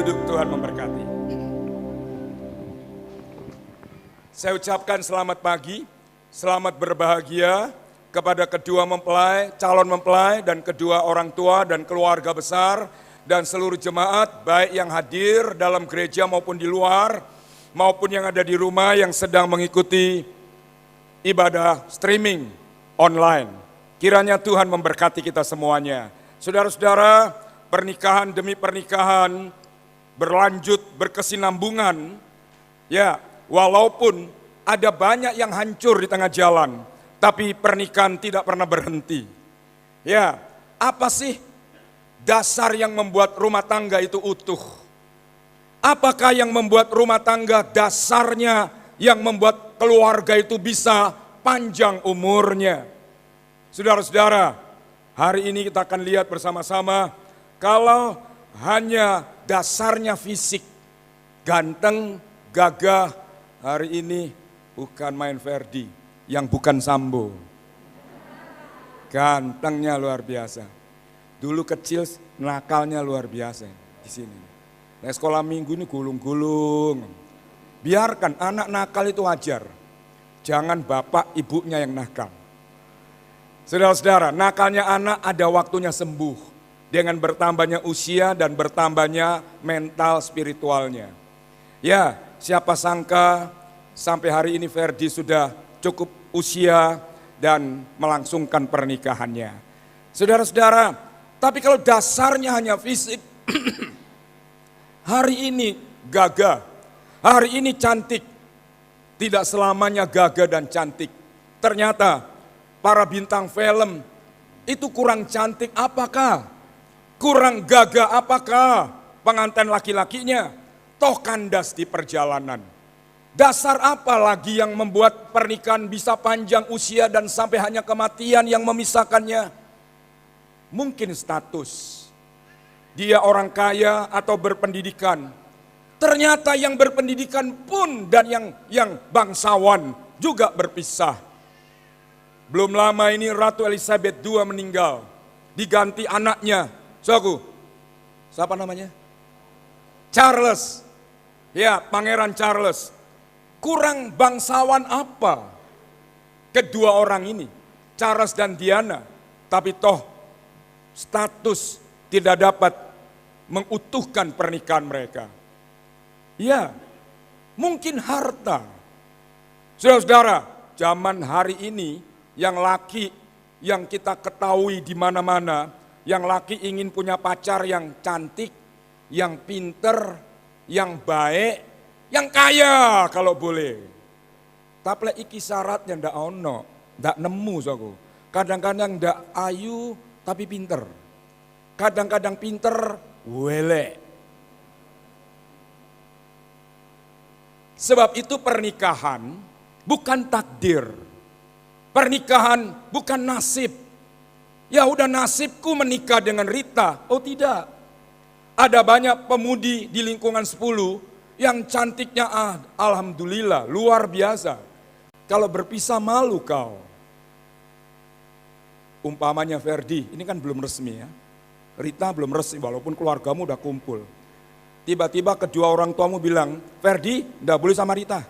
duduk, Tuhan memberkati. Saya ucapkan selamat pagi, selamat berbahagia kepada kedua mempelai, calon mempelai, dan kedua orang tua dan keluarga besar, dan seluruh jemaat, baik yang hadir dalam gereja maupun di luar, maupun yang ada di rumah yang sedang mengikuti ibadah streaming online. Kiranya Tuhan memberkati kita semuanya. Saudara-saudara, pernikahan demi pernikahan berlanjut berkesinambungan. Ya, walaupun ada banyak yang hancur di tengah jalan, tapi pernikahan tidak pernah berhenti. Ya, apa sih dasar yang membuat rumah tangga itu utuh? Apakah yang membuat rumah tangga dasarnya yang membuat keluarga itu bisa panjang umurnya? Saudara-saudara, hari ini kita akan lihat bersama-sama kalau hanya dasarnya fisik, ganteng, gagah, hari ini bukan main Ferdi, yang bukan Sambo. Gantengnya luar biasa. Dulu kecil nakalnya luar biasa di sini. Nah, sekolah minggu ini gulung-gulung. Biarkan anak nakal itu wajar. Jangan bapak ibunya yang nakal. Saudara-saudara, nakalnya anak ada waktunya sembuh dengan bertambahnya usia dan bertambahnya mental spiritualnya. Ya, siapa sangka sampai hari ini Ferdi sudah cukup usia dan melangsungkan pernikahannya. Saudara-saudara, tapi kalau dasarnya hanya fisik, hari ini gagah, hari ini cantik, tidak selamanya gagah dan cantik. Ternyata para bintang film itu kurang cantik apakah? Kurang gagah apakah pengantin laki-lakinya? Toh kandas di perjalanan. Dasar apa lagi yang membuat pernikahan bisa panjang usia dan sampai hanya kematian yang memisahkannya? Mungkin status. Dia orang kaya atau berpendidikan. Ternyata yang berpendidikan pun dan yang bangsawan juga berpisah. Belum lama ini Ratu Elizabeth II meninggal, diganti anaknya, siapa namanya? Charles, ya Pangeran Charles. Kurang bangsawan apa kedua orang ini, Charles dan Diana, tapi toh status tidak dapat mengutuhkan pernikahan mereka. Ya, mungkin harta. Saudara-saudara, zaman hari ini yang laki yang kita ketahui di mana-mana, yang laki ingin punya pacar yang cantik, yang pinter, yang baik, yang kaya kalau boleh. Tapi iki syaratnya ndak ono, ndak nemu saku. Kadang-kadang ndak ayu tapi pinter. Kadang-kadang pinter welek. Sebab itu pernikahan bukan takdir. Pernikahan bukan nasib. Ya udah nasibku menikah dengan Rita. Oh tidak. Ada banyak pemudi di lingkungan 10 yang cantiknya alhamdulillah luar biasa. Kalau berpisah malu kau. Umpamanya Ferdi, ini kan belum resmi ya. Rita belum resmi walaupun keluargamu udah kumpul. Tiba-tiba kedua orang tuamu bilang, Ferdi enggak boleh sama Rita.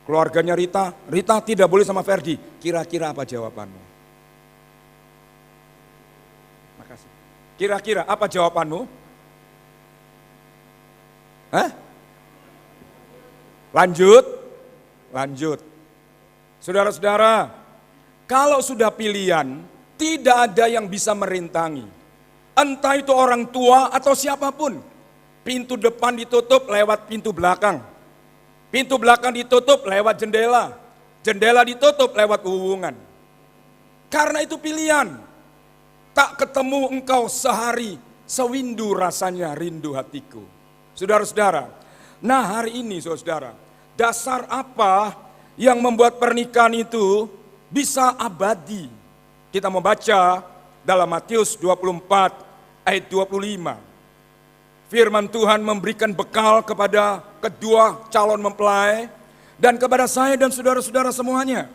Keluarganya Rita tidak boleh sama Ferdi. Kira-kira apa jawabanmu? Makasih. Kira-kira apa jawabanmu? Hah? Lanjut. Saudara-saudara, kalau sudah pilihan, tidak ada yang bisa merintangi. Entah itu orang tua atau siapapun. Pintu depan ditutup lewat pintu belakang. Pintu belakang ditutup lewat jendela. Jendela ditutup lewat hubungan. Karena itu pilihan. Tak ketemu engkau sehari, sewindu rasanya rindu hatiku. Saudara-saudara, nah hari ini saudara, dasar apa yang membuat pernikahan itu bisa abadi? Kita membaca dalam Matius 24 ayat 25. Firman Tuhan memberikan bekal kepada kedua calon mempelai dan kepada saya dan saudara-saudara semuanya.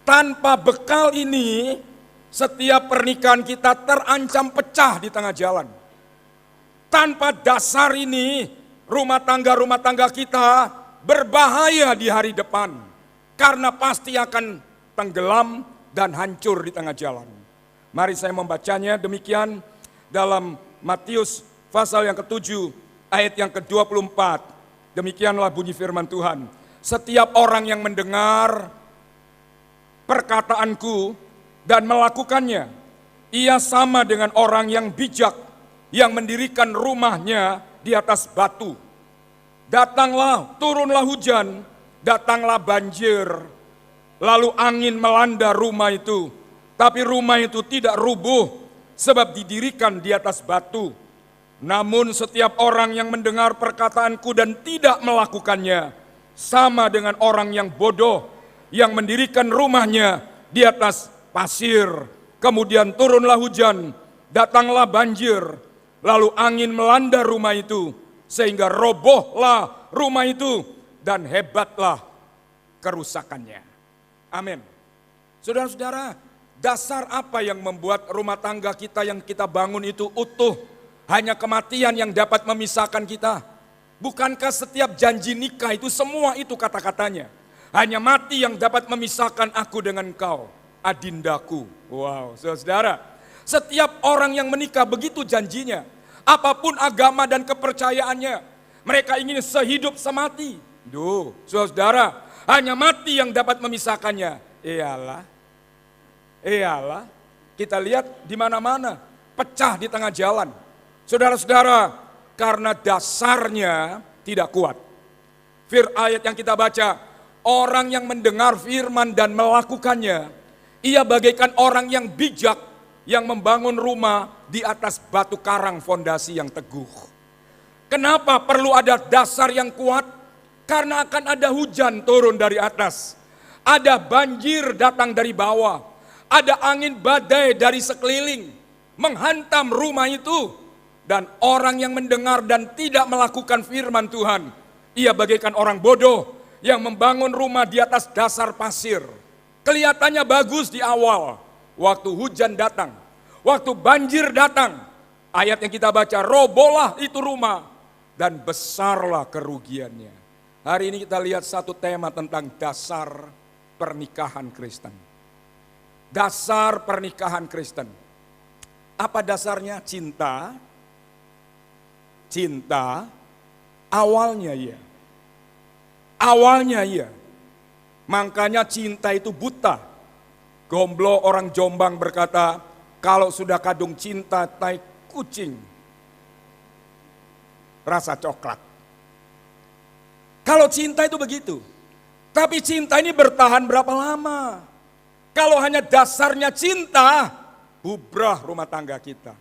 Tanpa bekal ini, setiap pernikahan kita terancam pecah di tengah jalan. Tanpa dasar ini, rumah tangga kita berbahaya di hari depan. Karena pasti akan tenggelam dan hancur di tengah jalan. Mari saya membacanya demikian dalam Matius pasal yang ke-7 ayat yang ke-24. Demikianlah bunyi firman Tuhan. Setiap orang yang mendengar perkataanku dan melakukannya, ia sama dengan orang yang bijak yang mendirikan rumahnya di atas batu. Datanglah, turunlah hujan, datanglah banjir, lalu angin melanda rumah itu. Tapi rumah itu tidak rubuh sebab didirikan di atas batu. Namun setiap orang yang mendengar perkataanku dan tidak melakukannya, sama dengan orang yang bodoh yang mendirikan rumahnya di atas pasir. Kemudian turunlah hujan, datanglah banjir, lalu angin melanda rumah itu, sehingga robohlah rumah itu dan hebatlah kerusakannya. Amin. Saudara-saudara, dasar apa yang membuat rumah tangga kita yang kita bangun itu utuh? Hanya kematian yang dapat memisahkan kita. Bukankah setiap janji nikah itu semua itu kata-katanya? Hanya mati yang dapat memisahkan aku dengan kau, adindaku. Wow, saudara. Setiap orang yang menikah begitu janjinya. Apapun agama dan kepercayaannya, mereka ingin sehidup semati. Duh, saudara, hanya mati yang dapat memisahkannya. Iyalah, kita lihat di mana-mana, pecah di tengah jalan. Saudara-saudara, karena dasarnya tidak kuat. Ayat yang kita baca, orang yang mendengar firman dan melakukannya, ia bagaikan orang yang bijak yang membangun rumah di atas batu karang fondasi yang teguh. Kenapa perlu ada dasar yang kuat? Karena akan ada hujan turun dari atas. Ada banjir datang dari bawah. Ada angin badai dari sekeliling menghantam rumah itu. Dan orang yang mendengar dan tidak melakukan firman Tuhan, ia bagaikan orang bodoh yang membangun rumah di atas dasar pasir. Kelihatannya bagus di awal, waktu hujan datang, waktu banjir datang, ayat yang kita baca, robohlah itu rumah dan besarlah kerugiannya. Hari ini kita lihat satu tema tentang dasar pernikahan Kristen. Dasar pernikahan Kristen. Apa dasarnya? Cinta, awalnya iya. Makanya cinta itu buta. Gomblo orang Jombang berkata, kalau sudah kadung cinta tai kucing, rasa coklat. Kalau cinta itu begitu. Tapi cinta ini bertahan berapa lama? Kalau hanya dasarnya cinta, bubrah rumah tangga kita.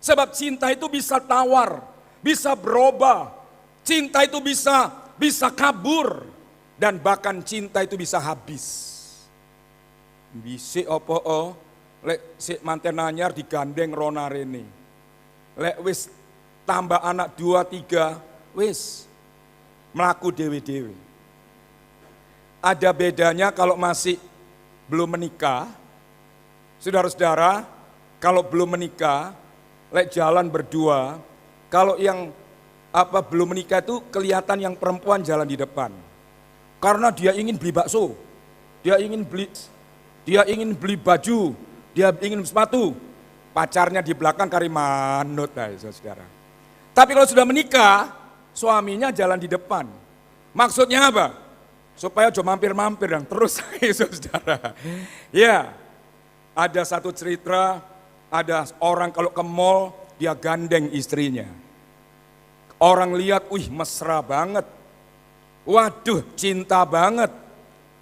Sebab cinta itu bisa tawar, bisa berubah, cinta itu bisa kabur, dan bahkan cinta itu bisa habis. Bisik opo lek sik manten anyar digandeng rona rene. Lek wis tambah anak 2, 3, wis melaku dewe-dewe. Ada bedanya kalau masih belum menikah. Saudara-saudara, kalau belum menikah, lek jalan berdua. Kalau yang belum menikah itu kelihatan yang perempuan jalan di depan. Karena dia ingin beli bakso, dia ingin beli baju, dia ingin sepatu. Pacarnya di belakang kari manut, saudara. Tapi kalau sudah menikah, suaminya jalan di depan. Maksudnya apa? Supaya cuma mampir-mampir yang terus, saudara. Ya, ada satu cerita, ada orang kalau ke mall, dia gandeng istrinya. Orang lihat, wih mesra banget. Waduh, cinta banget.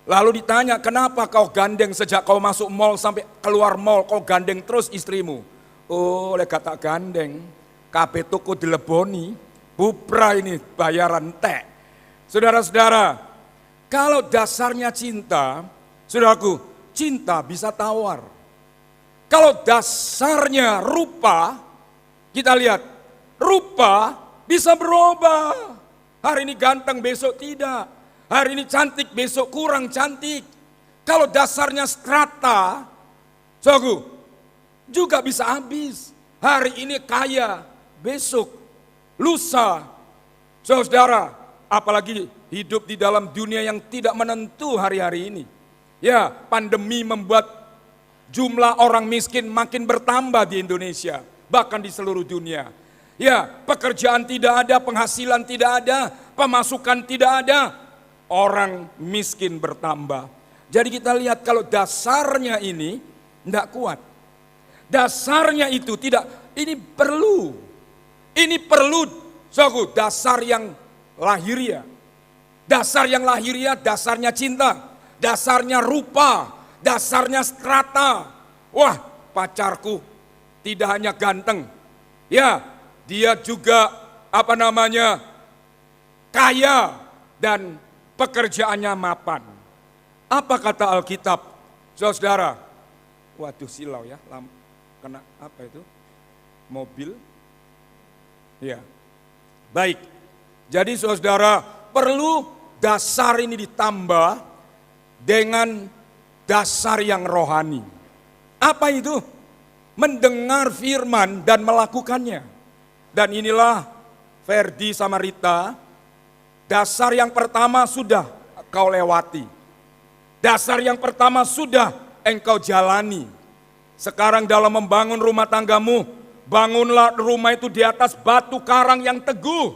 Lalu ditanya, kenapa kau gandeng sejak kau masuk mall sampai keluar mall, kau gandeng terus istrimu? Oh, oleh kata gandeng, kabeh tuku dileboni, bupra ini bayaran teh. Saudara-saudara, kalau dasarnya cinta, saudaraku, cinta bisa tawar. Kalau dasarnya rupa, kita lihat, rupa bisa berubah. Hari ini ganteng, besok tidak. Hari ini cantik, besok kurang cantik. Kalau dasarnya strata, saudaraku, juga bisa habis. Hari ini kaya, besok lusa. Saudara, apalagi hidup di dalam dunia yang tidak menentu hari-hari ini. Ya, pandemi membuat jumlah orang miskin makin bertambah di Indonesia, bahkan di seluruh dunia. Ya, pekerjaan tidak ada, penghasilan tidak ada, pemasukan tidak ada, orang miskin bertambah. Jadi kita lihat kalau dasarnya ini tidak kuat. Dasarnya itu tidak, ini perlu dasar yang lahiriah. Dasar yang lahiriah, dasarnya cinta, dasarnya rupa, dasarnya strata. Wah, pacarku tidak hanya ganteng, ya, dia juga kaya dan pekerjaannya mapan. Apa kata Alkitab, saudara? Waduh, silau ya, kena apa itu? Mobil. Ya, baik. Jadi saudara, perlu dasar ini ditambah dengan dasar yang rohani. Apa itu? Mendengar firman dan melakukannya. Dan inilah Ferdi sama Rita, dasar yang pertama sudah kau lewati. Dasar yang pertama sudah engkau jalani. Sekarang dalam membangun rumah tanggamu, bangunlah rumah itu di atas batu karang yang teguh.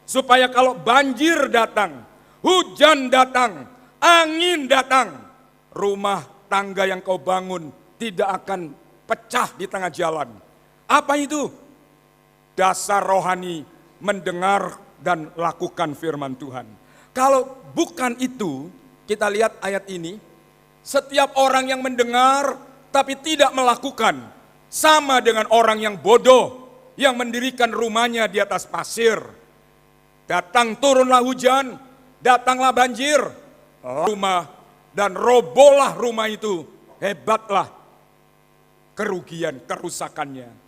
Supaya kalau banjir datang, hujan datang, angin datang, rumah tangga yang kau bangun tidak akan pecah di tengah jalan. Apa itu? Dasar rohani, mendengar dan lakukan firman Tuhan. Kalau bukan itu, kita lihat ayat ini, setiap orang yang mendengar tapi tidak melakukan, sama dengan orang yang bodoh yang mendirikan rumahnya di atas pasir. Datang turunlah hujan, datanglah banjir, rumah dan robohlah rumah itu, hebatlah kerugian, kerusakannya.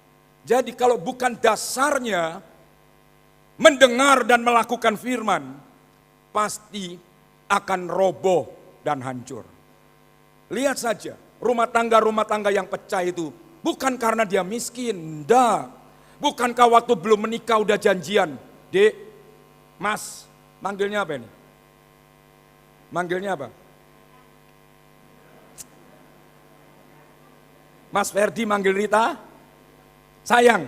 Jadi kalau bukan dasarnya mendengar dan melakukan firman, pasti akan roboh dan hancur. Lihat saja rumah tangga yang pecah itu, bukan karena dia miskin, enggak. Bukankah waktu belum menikah udah janjian, Dek, Mas, manggilnya apa ini? Manggilnya apa? Mas Ferdi manggil Rita, sayang.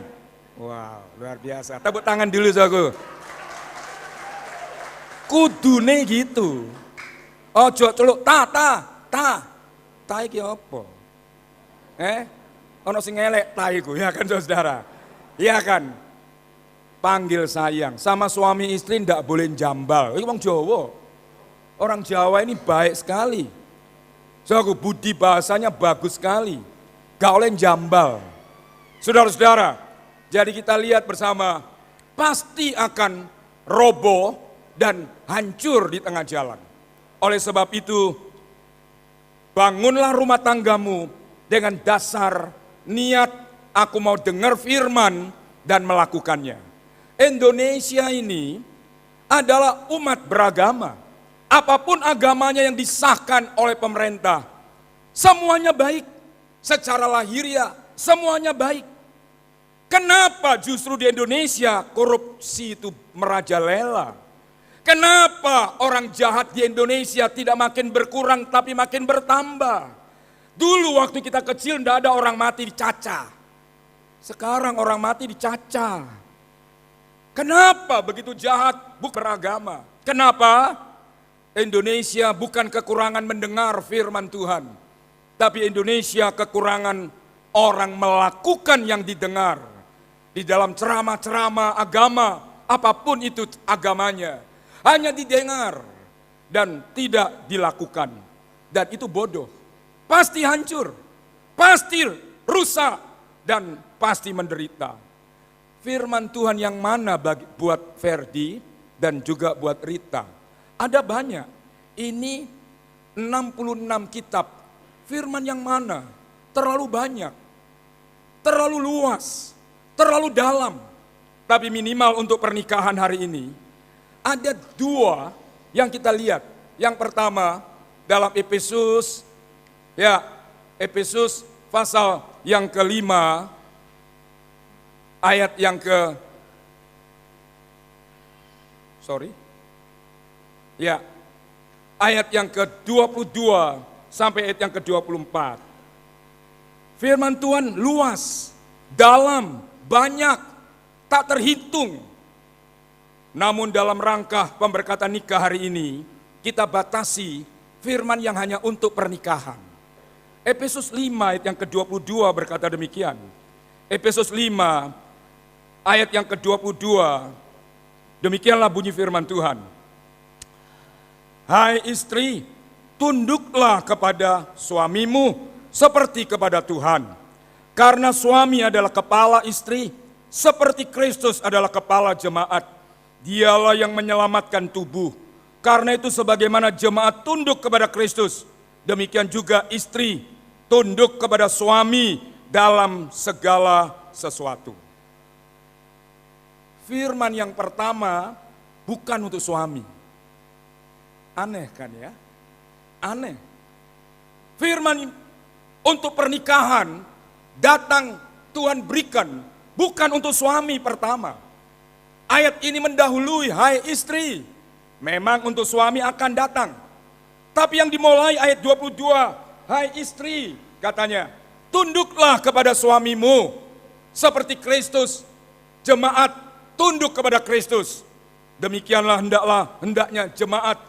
Wow, luar biasa. Tepuk tangan dulu saudaraku. Kudune gitu. Ojo celuk ta iki apa? Ono sing elek ta iku, ya kan saudara? Ya kan? Panggil sayang. Sama suami istri ndak boleh jambal. Ini orang Jawa. Orang Jawa ini baik sekali. Saudaraku, budi bahasanya bagus sekali. Gak boleh jambal. Saudara-saudara, jadi kita lihat bersama, pasti akan roboh dan hancur di tengah jalan. Oleh sebab itu, bangunlah rumah tanggamu dengan dasar niat aku mau dengar firman dan melakukannya. Indonesia ini adalah umat beragama. Apapun agamanya yang disahkan oleh pemerintah, semuanya baik. Secara lahiriah, semuanya baik. Kenapa justru di Indonesia korupsi itu merajalela? Kenapa orang jahat di Indonesia tidak makin berkurang tapi makin bertambah? Dulu waktu kita kecil tidak ada orang mati dicaca. Sekarang orang mati dicaca. Kenapa begitu jahat? Bukan beragama. Kenapa? Indonesia bukan kekurangan mendengar firman Tuhan. Tapi Indonesia kekurangan orang melakukan yang didengar. Di dalam ceramah-ceramah agama, apapun itu agamanya. Hanya didengar dan tidak dilakukan. Dan itu bodoh. Pasti hancur, pasti rusak, dan pasti menderita. Firman Tuhan yang mana buat Ferdi dan juga buat Rita? Ada banyak. Ini 66 kitab. Firman yang mana? Terlalu banyak. Terlalu luas. Terlalu dalam. Tapi minimal untuk pernikahan hari ini, ada dua yang kita lihat. Yang pertama dalam Efesus, Efesus pasal yang ke-5, ayat yang Ya, ayat yang ke-22 sampai ayat yang ke-24. Firman Tuhan luas, dalam, banyak, tak terhitung. Namun dalam rangka pemberkatan nikah hari ini, kita batasi firman yang hanya untuk pernikahan. Efesus 5 ayat yang ke-22 berkata demikian. Efesus 5 ayat yang ke-22, demikianlah bunyi firman Tuhan. Hai istri, tunduklah kepada suamimu seperti kepada Tuhan. Karena suami adalah kepala istri, seperti Kristus adalah kepala jemaat. Dialah yang menyelamatkan tubuh. Karena itu sebagaimana jemaat tunduk kepada Kristus, demikian juga istri tunduk kepada suami dalam segala sesuatu. Firman yang pertama bukan untuk suami. Aneh kan ya? Aneh. Firman untuk pernikahan datang Tuhan berikan bukan untuk suami pertama. Ayat ini mendahului, hai istri, memang untuk suami akan datang. Tapi yang dimulai ayat 22, hai istri, katanya, tunduklah kepada suamimu seperti Kristus, jemaat tunduk kepada Kristus. Demikianlah hendaknya jemaat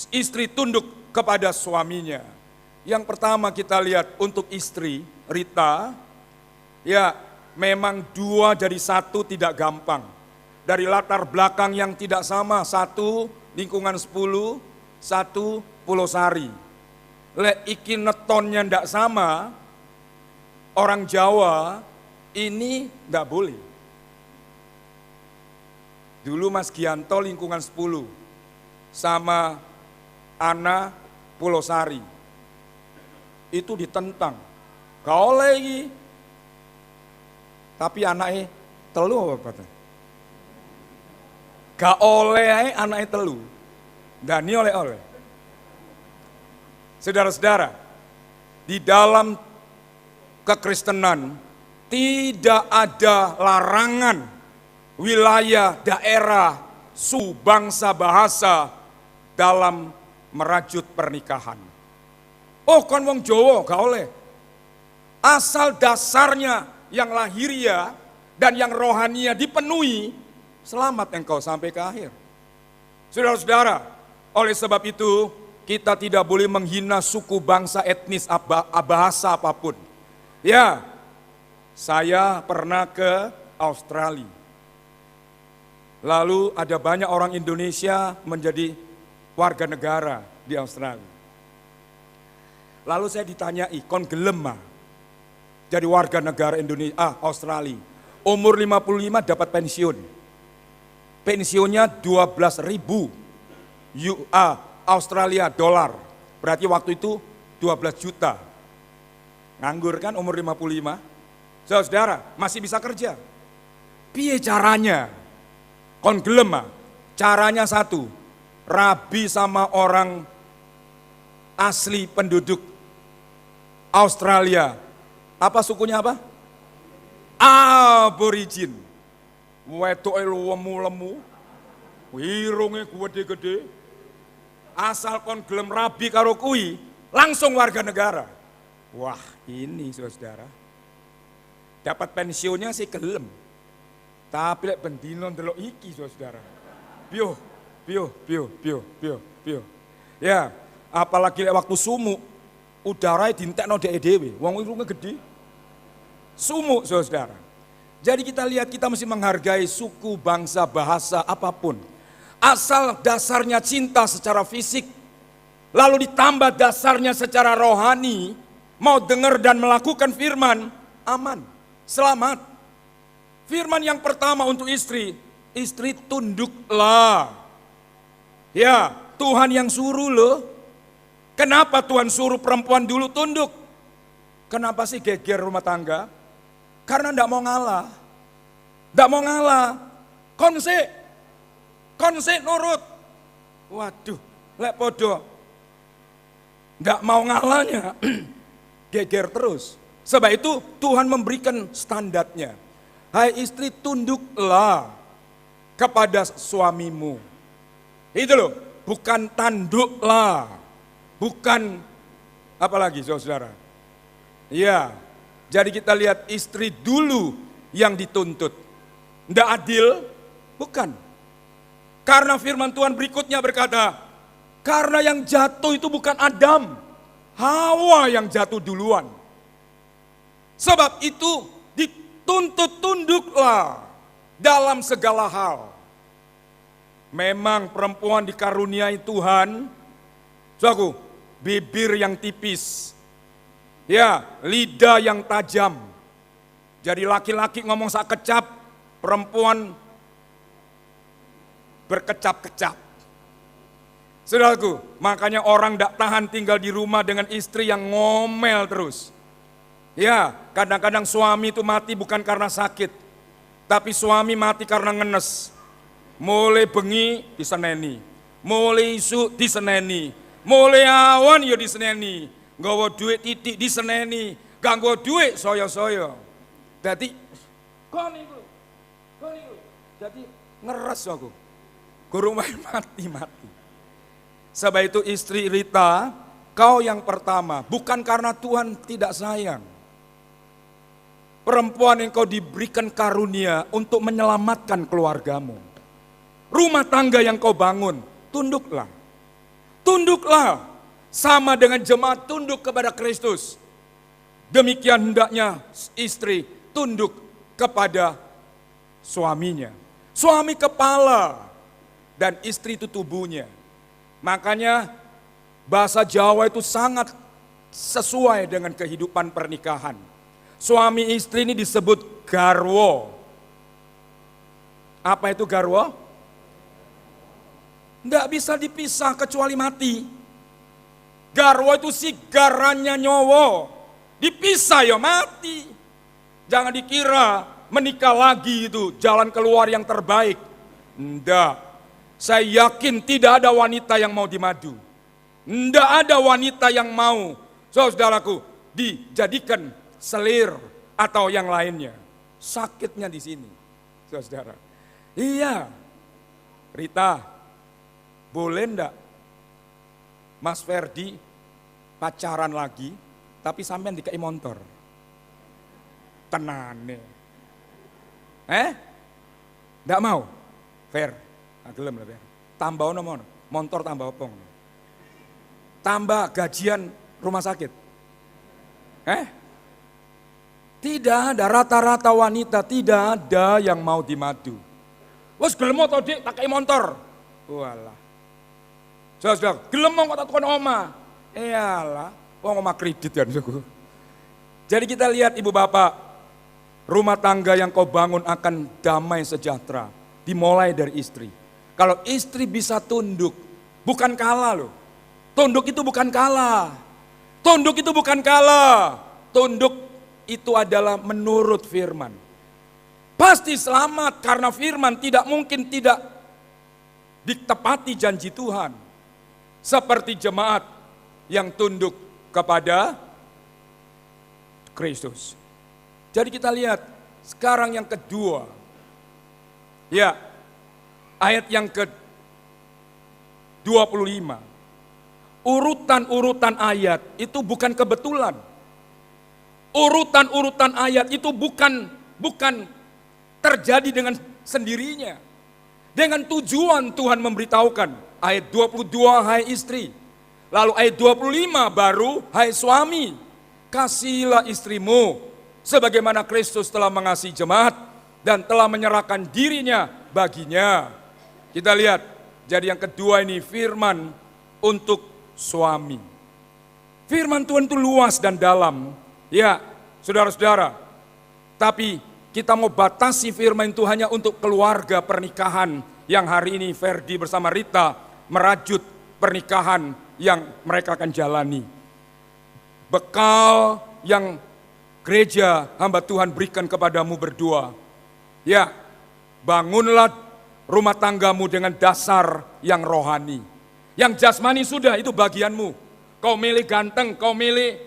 istri tunduk kepada suaminya. Yang pertama kita lihat untuk istri, Rita, ya memang 2 jadi 1 tidak gampang. Dari latar belakang yang tidak sama, 1 lingkungan 10, 1 Pulau Sari. Lek iki netonnya ndak sama, orang Jawa ini ndak boleh. Dulu Mas Gianto lingkungan 10 sama Ana Pulau Sari. Itu ditentang. Gak oleh iki. Tapi anaknya telu apa? Gak oleh anaknya telu. Dan ini oleh-oleh. Saudara-saudara, di dalam kekristenan tidak ada larangan wilayah, daerah, suku, bangsa, bahasa dalam merajut pernikahan. Oh, kon wong Jawa gak oleh. Asal dasarnya yang lahiriah dan yang rohania dipenuhi, selamat engkau sampai ke akhir. Saudara-saudara, oleh sebab itu kita tidak boleh menghina suku, bangsa, etnis, bahasa apapun. Ya, saya pernah ke Australia. Lalu ada banyak orang Indonesia menjadi warga negara di Australia. Lalu saya ditanyai, kon gelem mah jadi warga negara Indonesia, Australia. Umur 55 dapat pensiun. Pensiunnya 12.000 Australia dolar. Berarti waktu itu 12 juta. Nganggur kan umur 55. Saudara, masih bisa kerja. Piye caranya? Kon gelem mah. Caranya satu, rabi sama orang asli penduduk Australia. Apa sukunya apa? Aborigin. Wedoke lemu-lemu. Irunge gede-gede. Asal kon gelem rabi karo kui, langsung warga negara. Wah, ini saudara. Dapat pensiunnya sih gelem. Tapi lek bendino ndelok iki saudara. Piyo. Ya, apalagi lek waktu sumuk, udara dintekno dhek dhewe. Wong irunge gede. Sumuk saudara. Jadi kita lihat, kita mesti menghargai suku, bangsa, bahasa, apapun. Asal dasarnya cinta secara fisik, lalu ditambah dasarnya secara rohani, mau dengar dan melakukan firman, aman, selamat. Firman yang pertama untuk istri, istri tunduklah. Ya, Tuhan yang suruh loh. Kenapa Tuhan suruh perempuan dulu tunduk? Kenapa sih geger rumah tangga? Karena enggak mau ngalah. Enggak mau ngalah. Konsek nurut. Waduh, lek podo. Enggak mau ngalahnya. Geger terus. Sebab itu Tuhan memberikan standarnya. Hai istri tunduklah. kepada suamimu. Itu loh, bukan tanduklah. Bukan apa lagi saudara? Iya, jadi kita lihat istri dulu yang dituntut. Tidak adil? Bukan. Karena firman Tuhan berikutnya berkata, karena yang jatuh itu bukan Adam, Hawa yang jatuh duluan. Sebab itu dituntut tunduklah dalam segala hal. Memang perempuan dikaruniai Tuhan, saudaraku, bibir yang tipis, ya, lidah yang tajam. Jadi laki-laki ngomong sakecap, perempuan berkecap-kecap. Saudaraku, makanya orang tidak tahan tinggal di rumah dengan istri yang ngomel terus. Ya, kadang-kadang suami itu mati bukan karena sakit, tapi suami mati karena ngenes. Mulai bengi diseneni, mulai isu diseneni, mulai awan yo diseneni, nggawa duit titik diseneni, gak nggawa duit soyo-soyo. Jadi kon iku. Jadi ngeres aku. Guru main mati-mati. Sebab itu istri Rita, kau yang pertama, bukan karena Tuhan tidak sayang. Perempuan yang kau diberikan karunia untuk menyelamatkan keluargamu. Rumah tangga yang kau bangun, tunduklah. Tunduklah, sama dengan jemaat tunduk kepada Kristus. Demikian hendaknya istri tunduk kepada suaminya. Suami kepala dan istri itu tubuhnya. Makanya bahasa Jawa itu sangat sesuai dengan kehidupan pernikahan. Suami istri ini disebut garwo. Apa itu garwo? Tidak bisa dipisah kecuali mati. Garwo itu sigarannya nyowo. Dipisah ya mati. Jangan dikira menikah lagi itu jalan keluar yang terbaik. Tidak. Saya yakin tidak ada wanita yang mau dimadu. Tidak ada wanita yang mau, saudaraku, dijadikan selir atau yang lainnya. Sakitnya di sini, saudara. Iya, Rita, boleh ndak Mas Ferdi pacaran lagi, tapi sampean dikai motor? Tenane. Ndak mau? Fer, gelem lah Fer. Tambah nomor, motor tambah opong. Tambah gajian rumah sakit. Tidak ada, rata-rata wanita tidak ada yang mau dimadu. Wes gelem to Dik, tak kei motor. Walah. Saudara, gelem kok tak tukon oma. Iyalah, wong oma kredit kan. Jadi kita lihat ibu bapak, rumah tangga yang kau bangun akan damai sejahtera. Dimulai dari istri. Kalau istri bisa tunduk, bukan kalah loh. Tunduk itu bukan kalah. Tunduk itu bukan kalah. Tunduk itu adalah menurut firman. Pasti selamat karena firman tidak mungkin tidak ditepati janji Tuhan. Seperti jemaat yang tunduk kepada Kristus. Jadi kita lihat sekarang yang kedua. Ya, ayat yang ke-25. Urutan-urutan ayat itu bukan kebetulan. Urutan-urutan ayat itu bukan terjadi dengan sendirinya. Dengan tujuan Tuhan memberitahukan. Ayat 22, hai istri. Lalu ayat 25 baru, hai suami. Kasihilah istrimu sebagaimana Kristus telah mengasihi jemaat dan telah menyerahkan dirinya baginya. Kita lihat, jadi yang kedua ini firman untuk suami. Firman Tuhan itu luas dan dalam. Ya, saudara-saudara. Tapi kita mau batasi firman itu hanya untuk keluarga pernikahan yang hari ini Ferdi bersama Rita merajut pernikahan yang mereka akan jalani. Bekal yang gereja hamba Tuhan berikan kepadamu berdua. Ya, bangunlah rumah tanggamu dengan dasar yang rohani. Yang jasmani sudah, itu bagianmu. Kau milih ganteng, kau milih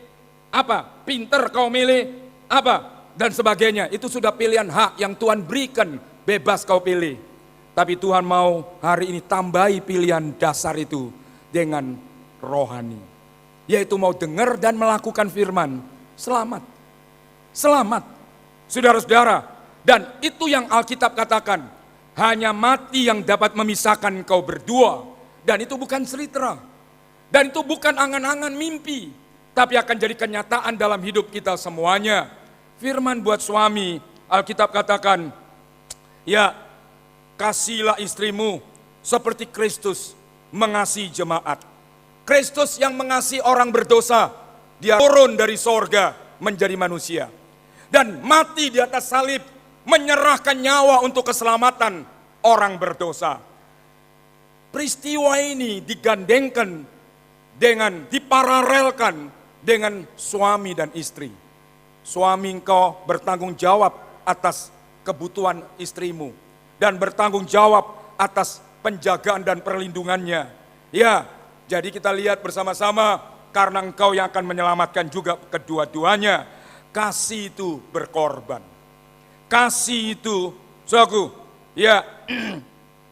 apa? Pinter, kau milih apa? Dan sebagainya. Itu sudah pilihan hak yang Tuhan berikan, bebas kau pilih. Tapi Tuhan mau hari ini tambahi pilihan dasar itu dengan rohani. Yaitu mau dengar dan melakukan firman. Selamat. Selamat. Saudara-saudara. Dan itu yang Alkitab katakan. Hanya mati yang dapat memisahkan engkau berdua. Dan itu bukan selitra. Dan itu bukan angan-angan mimpi. Tapi akan jadi kenyataan dalam hidup kita semuanya. Firman buat suami. Alkitab katakan. Ya, kasihilah istrimu seperti Kristus mengasihi jemaat. Kristus yang mengasihi orang berdosa, dia turun dari sorga menjadi manusia. Dan mati di atas salib, menyerahkan nyawa untuk keselamatan orang berdosa. Peristiwa ini digandengkan dengan, diparalelkan dengan suami dan istri. Suami engkau bertanggung jawab atas kebutuhan istrimu. Dan bertanggung jawab atas penjagaan dan perlindungannya. Ya, jadi kita lihat bersama-sama karena engkau yang akan menyelamatkan juga kedua-duanya. Kasih itu berkorban. Kasih itu, saudaraku, ya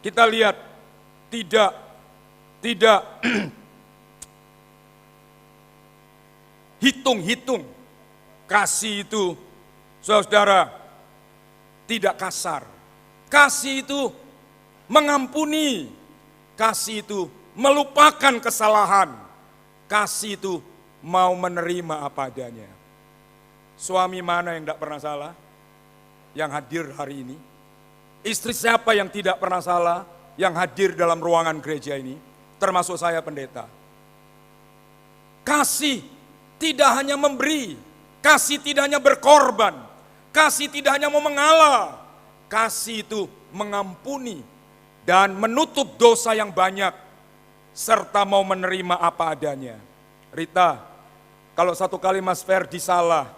kita lihat tidak hitung-hitung. Kasih itu, saudara, tidak kasar. Kasih itu mengampuni, kasih itu melupakan kesalahan, kasih itu mau menerima apa adanya. Suami mana yang tidak pernah salah? Yang hadir hari ini. Istri siapa yang tidak pernah salah? Yang hadir dalam ruangan gereja ini, termasuk saya pendeta. Kasih tidak hanya memberi, kasih tidak hanya berkorban, kasih tidak hanya mau mengalah. Kasih itu mengampuni dan menutup dosa yang banyak, serta mau menerima apa adanya. Rita, kalau satu kali Mas Ferdi salah,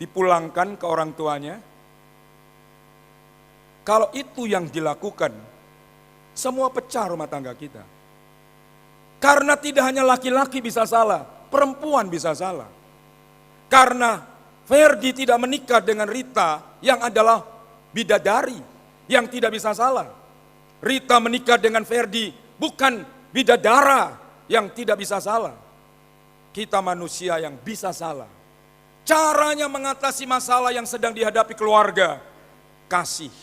dipulangkan ke orang tuanya, kalau itu yang dilakukan, semua pecah rumah tangga kita. Karena tidak hanya laki-laki bisa salah, perempuan bisa salah. Karena Ferdi tidak menikah dengan Rita yang adalah bidadari yang tidak bisa salah. Rita menikah dengan Ferdi bukan bidadara yang tidak bisa salah. Kita manusia yang bisa salah. Caranya mengatasi masalah yang sedang dihadapi keluarga, kasih.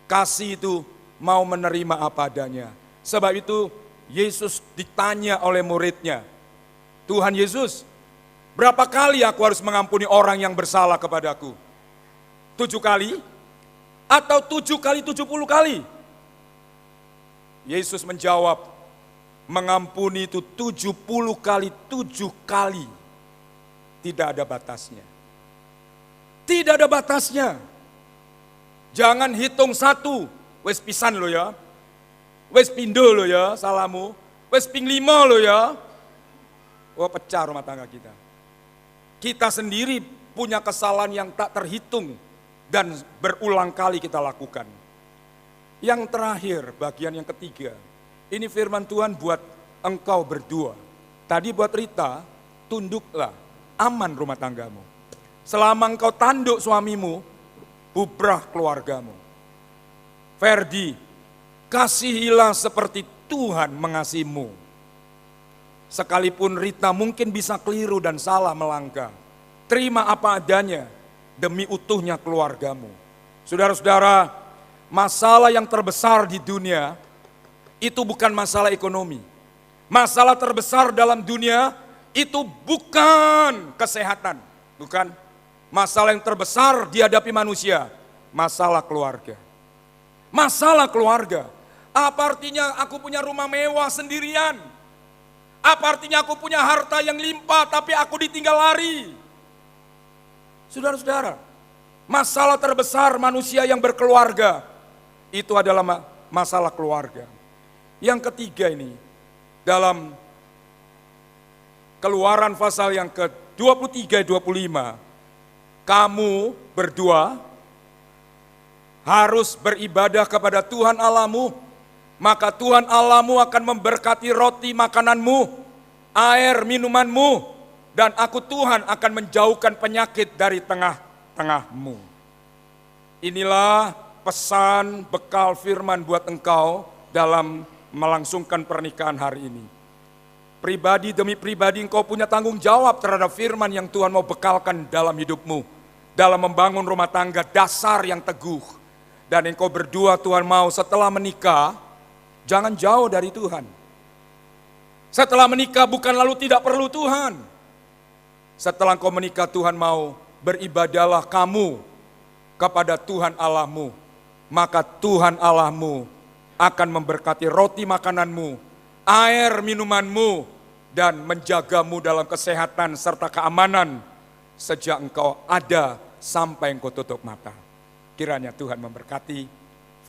Kasih itu mau menerima apa adanya. Sebab itu Yesus ditanya oleh muridnya, Tuhan Yesus, berapa kali aku harus mengampuni orang yang bersalah kepadaku? 7 kali? Atau 7 kali 70 kali? Yesus menjawab, mengampuni itu 70 kali 7 kali. Tidak ada batasnya. Tidak ada batasnya. Jangan hitung 1, wes pisan lo ya. Wes pindo lo ya, salamu. Wes ping 5 lo ya. Wah, pecah rumah tangga kita. Kita sendiri punya kesalahan yang tak terhitung dan berulang kali kita lakukan. Yang terakhir, bagian yang ketiga. Ini firman Tuhan buat engkau berdua. Tadi buat Rita, tunduklah, aman rumah tanggamu. Selama engkau tanduk suamimu, bubrah keluargamu. Ferdi, kasihilah seperti Tuhan mengasihimu. Sekalipun Rita mungkin bisa keliru dan salah melangkah, terima apa adanya demi utuhnya keluargamu. Saudara-saudara, masalah yang terbesar di dunia itu bukan masalah ekonomi. Masalah terbesar dalam dunia itu bukan kesehatan, bukan. Masalah yang terbesar dihadapi manusia, masalah keluarga. Masalah keluarga. Apa artinya aku punya rumah mewah sendirian? Apa artinya aku punya harta yang limpah tapi aku ditinggal lari? Saudara-saudara, masalah terbesar manusia yang berkeluarga itu adalah masalah keluarga. Yang ketiga ini, dalam Keluaran pasal yang ke-23-25, kamu berdua harus beribadah kepada Tuhan Allahmu, maka Tuhan Allahmu akan memberkati roti makananmu, air minumanmu, dan aku Tuhan akan menjauhkan penyakit dari tengah-tengahmu. Inilah pesan bekal firman buat engkau dalam melangsungkan pernikahan hari ini. Pribadi demi pribadi engkau punya tanggung jawab terhadap firman yang Tuhan mau bekalkan dalam hidupmu. Dalam membangun rumah tangga dasar yang teguh. Dan engkau berdua Tuhan mau setelah menikah, jangan jauh dari Tuhan. Setelah menikah bukan lalu tidak perlu Tuhan. Setelah engkau menikah Tuhan mau beribadahlah kamu kepada Tuhan Allahmu. Maka Tuhan Allahmu akan memberkati roti makananmu, air minumanmu, dan menjagamu dalam kesehatan serta keamanan sejak engkau ada sampai engkau tutup mata. Kiranya Tuhan memberkati.